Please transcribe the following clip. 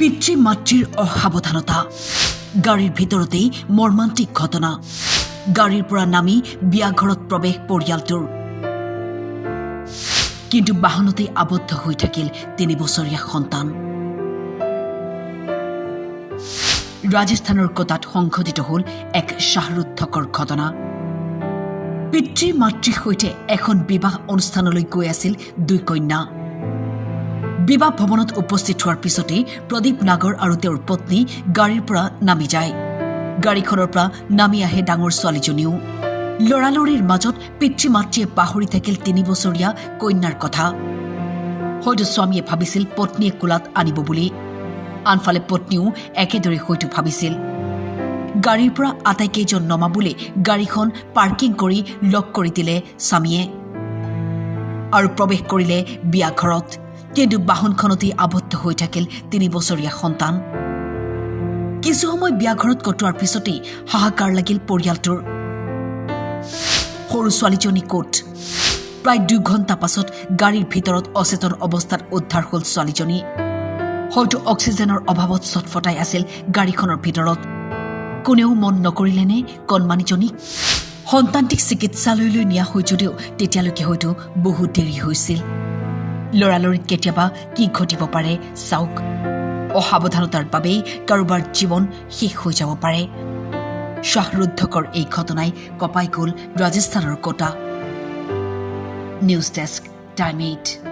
পিতৃ মাতৃৰ অসাৱধানতা গাড়ীৰ ভিতৰতেই মৰ্মান্তিক ঘটনা গাড়ীৰ পৰা নামি বিয়াঘৰত প্ৰৱেশ পৰিয়ালটোৰ কিন্তু বাহনতেই আবদ্ধ হৈ থাকিল 3 বছৰীয়া সন্তান ৰাজস্থানৰ কোটাত সংঘটিত হ'ল এক শ্বাসৰুদ্ধকৰ ঘটনা পিতৃ মাতৃৰ সৈতে এখন বিবাহ অনুষ্ঠানলৈ গৈ আছিল 2 কন্যা বিবাহ ভৱনত উপস্থিত হোৱাৰ পিছতেই প্ৰদীপ নাগৰ আৰু তেওঁৰ পত্নী গাড়ীৰ পৰা নামি যায় গাড়ীখনৰ পৰা নামি আহে ডাঙৰ ছোৱালীজনীও লৰালৰিৰ মাজত পিতৃ মাতৃয়ে পাহৰি থাকিল 3 বছৰীয়া কন্যাৰ কথা হয়তো স্বামীয়ে ভাবিছিল পত্নীয়ে কোলাত আনিব বুলি আনফালে পত্নীও একেদৰে হয়তো ভাবিছিল গাড়ীৰ পৰা আটাইকেইজন নমাবলৈ গাড়ীখন পাৰ্কিং কৰি লক কৰি দিলে স্বামীয়ে আৰু প্ৰৱেশ কৰিলে বিয়াঘৰত কিন্তু বাহনখনতেই আবদ্ধ হৈ থাকিল 3 বছৰীয়া সন্তান কিছু সময় বিয়াঘৰত কটোৱাৰ পিছতেই হাহাকাৰ লাগিল পৰিয়ালটোৰ সৰু ছোৱালীজনী ক'ত প্ৰায় 2 ঘণ্টা পাছত গাড়ীৰ ভিতৰত অচেতন অৱস্থাত উদ্ধাৰ হ'ল ছোৱালীজনী হয়তো অক্সিজেনৰ অভাৱত ছটফটাই আছিল গাড়ীখনৰ ভিতৰত কোনেও মন নকৰিলেনে কণমানিজনীক সন্তানটিক চিকিৎসালয়লৈ নিয়া হৈ যদিও তেতিয়ালৈকে হয়তো বহু দেৰি হৈছিল লৰালৰিত কেতিয়াবা কি ঘটিব পাৰে চাওক অসাৱধানতাৰ বাবেই কাৰোবাৰ জীৱন শেষ হৈ যাব পাৰে শ্বাসৰুদ্ধকৰ এই ঘটনাই কঁপাই গ'ল ৰাজস্থানৰ কোটা নিউজ ডেস্ক টাইম 8